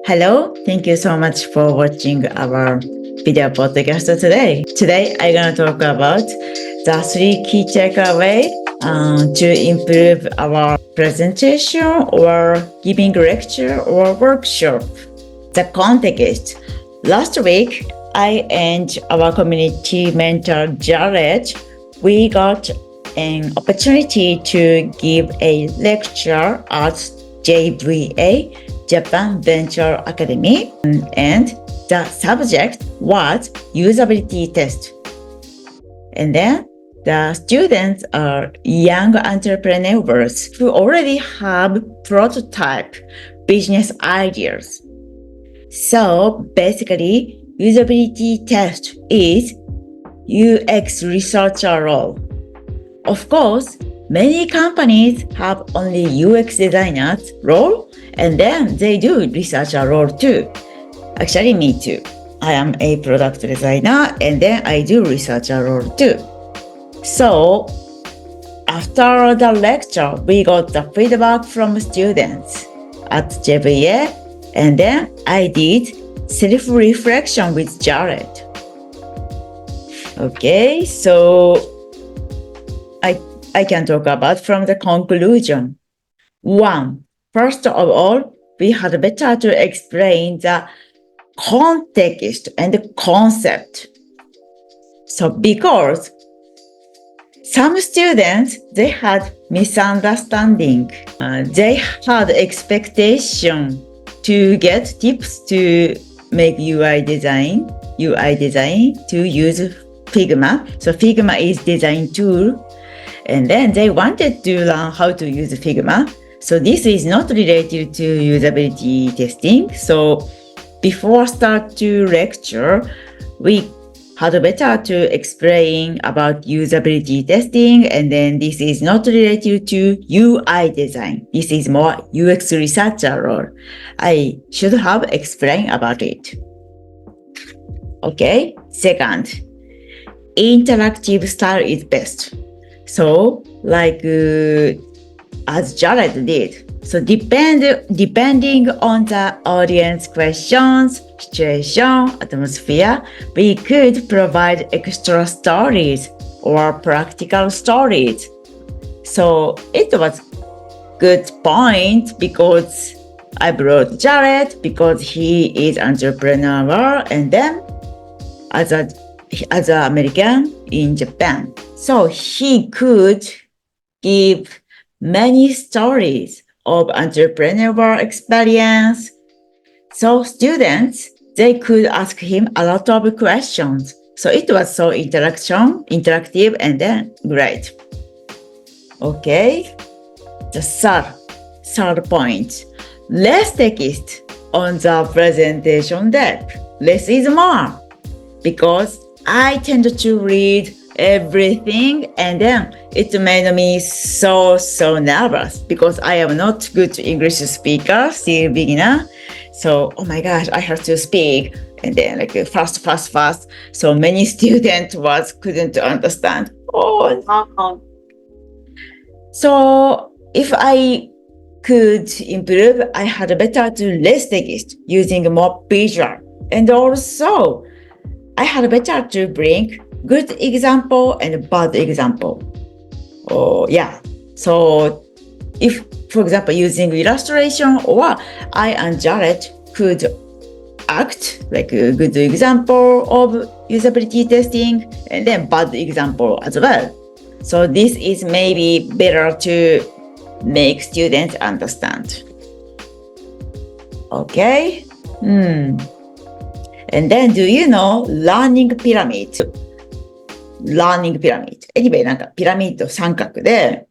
Hello, thank you so much for watching our video podcast today. Today, I'm going to talk about the three key takeaways to improve our presentation or giving lecture or workshop. The context. Last week, I and our community mentor Jared, we got an opportunity to give a lecture at JVA, Japan Venture Academy, and the subject was usability test. And then the students are young entrepreneurs who already have prototype business ideas. So basically, usability test is UX researcher role. Of course, many companies have only UX designers role, and then they do researcher role too. Actually, me too. I am a product designer, and then I do researcher role too. So after the lecture, we got the feedback from students at JVA, and then I did self-reflection with Jared. Okay, so I can talk about from the conclusion. One, first of all, we had better to explain the context and the concept. So because some students, they had misunderstanding. They had expectation to get tips to make UI design to use Figma. So Figma is design tool. And then they wanted to learn how to use Figma. So this is not related to usability testing. So before start to lecture, we had better to explain about usability testing. And then this is not related to UI design. This is more UX researcher role. I should have explained about it. Okay. Second, interactive style is best. So, like as Jared did. So, depending on the audience questions, situation, atmosphere, we could provide extra stories or practical stories. So, it was good point because I brought Jared because he is entrepreneur and then as an American in Japan. So he could give many stories of entrepreneurial experience. So students, they could ask him a lot of questions. So it was so interactive and then great. Okay. The third point. Less text on the presentation deck. Less is more. Because I tend to read everything and then it made me so nervous because I am not good English speaker, still beginner. So, oh my gosh, I have to speak and then like fast. So many students couldn't understand. Oh no. So if I could improve, I had better to less text using more visual. And also I had better to bring good example and bad example. Oh yeah. So if, for example, using illustration or I and Jared could act like a good example of usability testing and then bad example as well. So this is maybe better to make students understand. Okay. And then do you know learning pyramid? Anyway, なんかピラミッド三角で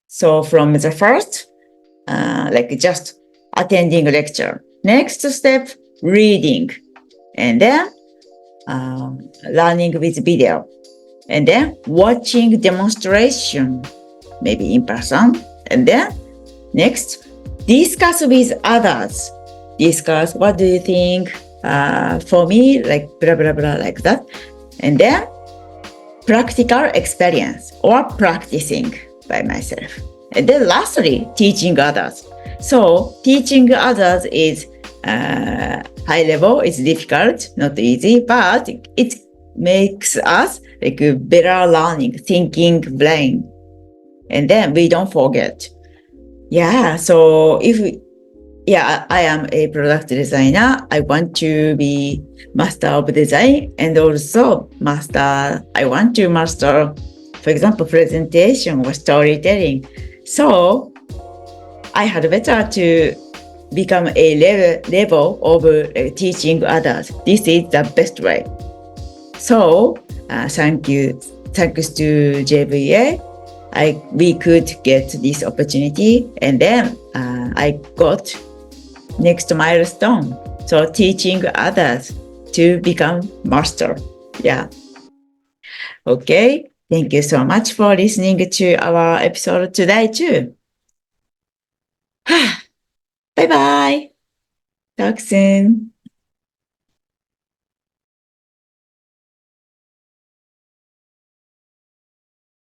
So from the first, like just attending lecture. Next step, reading. And then learning with video. And then watching demonstration, maybe in person. And then next, discuss with others. Discuss what do you think? For me, like blah, blah, blah, like that. And then practical experience or practicing by myself. And then lastly, teaching others. So teaching others is high level is difficult, not easy, but it makes us like a better learning, thinking brain. And then we don't forget. Yeah, so I am a product designer. I want to be master of design and also I want to master, for example, presentation or storytelling. So I had better to become a level of teaching others. This is the best way. So thank you. Thanks to JVA, we could get this opportunity, and then I got next milestone. So teaching others to become master. Yeah. Okay. Thank you so much for listening to our episode today too. Bye bye. Talk soon.